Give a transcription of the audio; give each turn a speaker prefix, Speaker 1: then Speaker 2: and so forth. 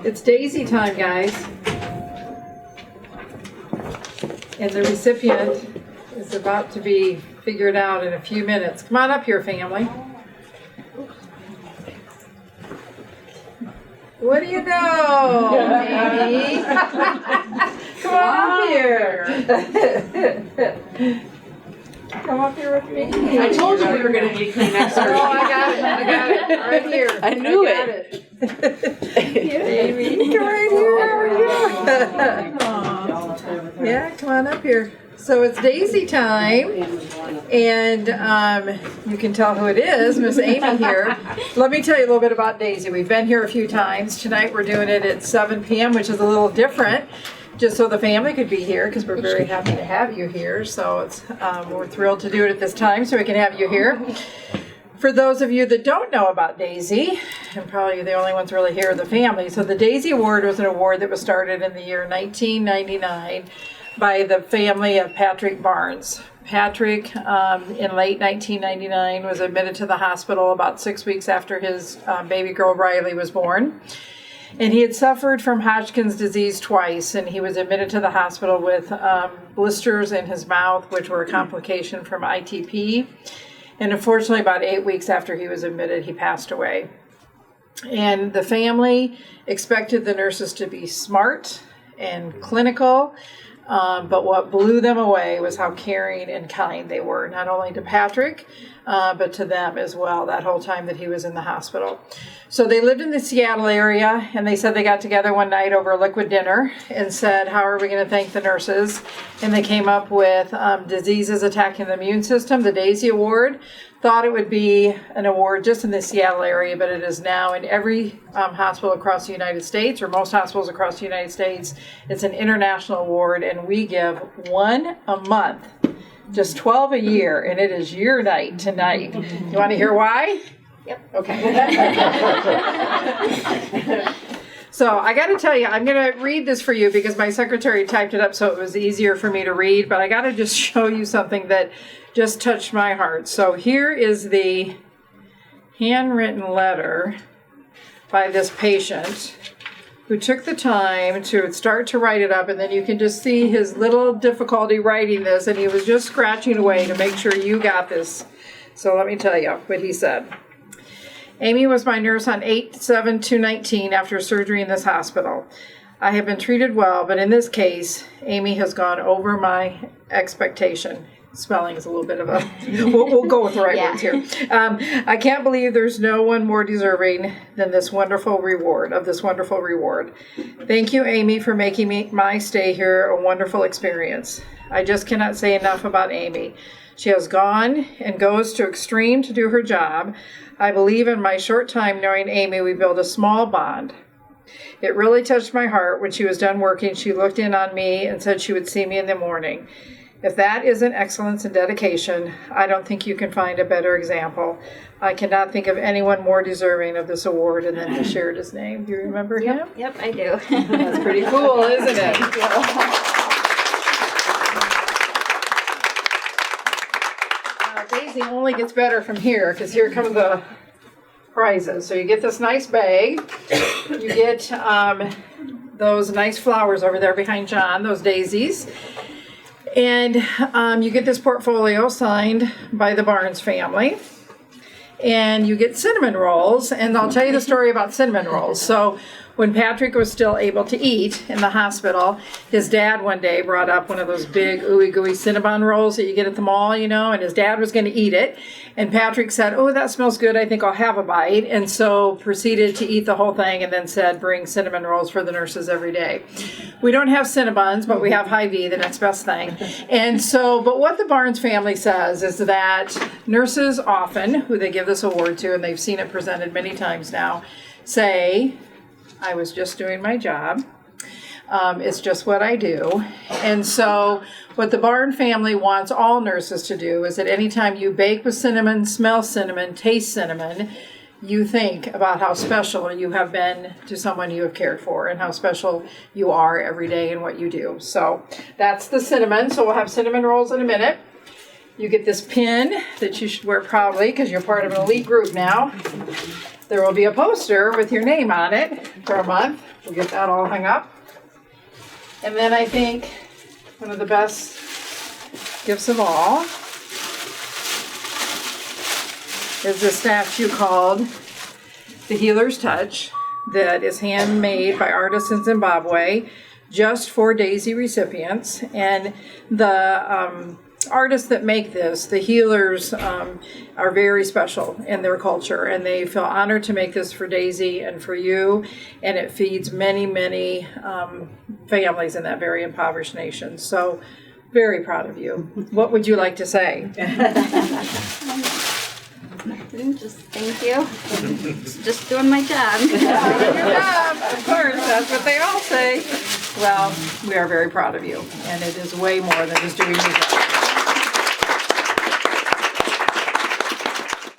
Speaker 1: It's Daisy time, guys. And the recipient is about to be figured out in a few minutes. Come on up here, family. What do you know, Amy? Come on up here. Come up here with me.
Speaker 2: I told you we were going to need Kleenex.
Speaker 1: Oh, I got it. Right here.
Speaker 2: I knew
Speaker 1: it. Amy, come right here. Yeah, come on up here. So it's Daisy time, and you can tell who it is, Miss Amy here. Let me tell you a little bit about Daisy. We've been here a few times. Tonight we're doing it at 7 p.m., which is a little different, just so the family could be here, because we're very happy to have you here. So it's we're thrilled to do it at this time, so we can have you here. For those of you that don't know about Daisy, and probably the only ones really here are the family, so the Daisy Award was an award that was started in the year 1999 by the family of Patrick Barnes. Patrick, in late 1999, was admitted to the hospital about 6 weeks after his baby girl Riley was born. And he had suffered from Hodgkin's disease twice, and he was admitted to the hospital with blisters in his mouth, which were a complication from ITP. And unfortunately, about 8 weeks after he was admitted, he passed away. And the family expected the nurses to be smart and clinical, but what blew them away was how caring and kind they were, not only to Patrick, but to them as well, that whole time that he was in the hospital. So they lived in the Seattle area, and they said they got together one night over a liquid dinner and said, how are we going to thank the nurses? And they came up with diseases attacking the immune system, the Daisy Award. Thought it would be an award just in the Seattle area, but it is now in every hospital across the United States, or most hospitals across the United States. It's an international award, and we give one a month, just 12 a year, and it is your night tonight. You want to hear why?
Speaker 3: Yep.
Speaker 1: Okay. So I got to tell you, I'm going to read this for you because my secretary typed it up so it was easier for me to read, but I got to just show you something that just touched my heart. So here is the handwritten letter by this patient who took the time to start to write it up, and then you can just see his little difficulty writing this, and he was just scratching away to make sure you got this. So let me tell you what he said. Amy was my nurse on 8/7/2019 after surgery in this hospital. I have been treated well, but in this case, Amy has gone over my expectation. Spelling is a little bit of a, we'll go with the right words here. I can't believe there's no one more deserving than this wonderful reward, Thank you, Amy, for making my stay here a wonderful experience. I just cannot say enough about Amy. She has gone and goes to extreme to do her job. I believe in my short time knowing Amy, we built a small bond. It really touched my heart when she was done working. She looked in on me and said she would see me in the morning. If that isn't excellence and dedication, I don't think you can find a better example. I cannot think of anyone more deserving of this award. And then he shared his name. Do you remember him?
Speaker 3: Yep, I do.
Speaker 1: That's pretty cool, isn't it? Daisy only gets better from here, because here come the prizes. So you get this nice bag. You get those nice flowers over there behind John, those daisies. And you get this portfolio signed by the Barnes family. And you get cinnamon rolls, and I'll tell you the story about cinnamon rolls. So when Patrick was still able to eat in the hospital, his dad one day brought up one of those big ooey gooey Cinnabon rolls that you get at the mall, and his dad was going to eat it. And Patrick said, oh, that smells good. I think I'll have a bite. And so proceeded to eat the whole thing and then said, bring cinnamon rolls for the nurses every day. We don't have Cinnabons, but we have Hy-Vee, the next best thing. And so, but what the Barnes family says is that nurses often, who they give this award to, and they've seen it presented many times now, say, I was just doing my job. It's just what I do. And so what the Barnes family wants all nurses to do is that anytime you bake with cinnamon, smell cinnamon, taste cinnamon, you think about how special you have been to someone you have cared for and how special you are every day in what you do. So that's the cinnamon. So we'll have cinnamon rolls in a minute. You get this pin that you should wear proudly because you're part of an elite group now. there will be a poster with your name on it for a month. We'll get that all hung up. And then I think one of the best gifts of all is this statue called the Healer's Touch that is handmade by artists in Zimbabwe just for Daisy recipients. And the artists that make this, the healers, are very special in their culture, and they feel honored to make this for Daisy and for you, and it feeds many, many families in that very impoverished nation. So very proud of you. What would you like to say?
Speaker 3: Just thank you. Just doing my job.
Speaker 1: Good job. Of course, that's what they all say. Well, we are very proud of you, and it is way more than just doing your job.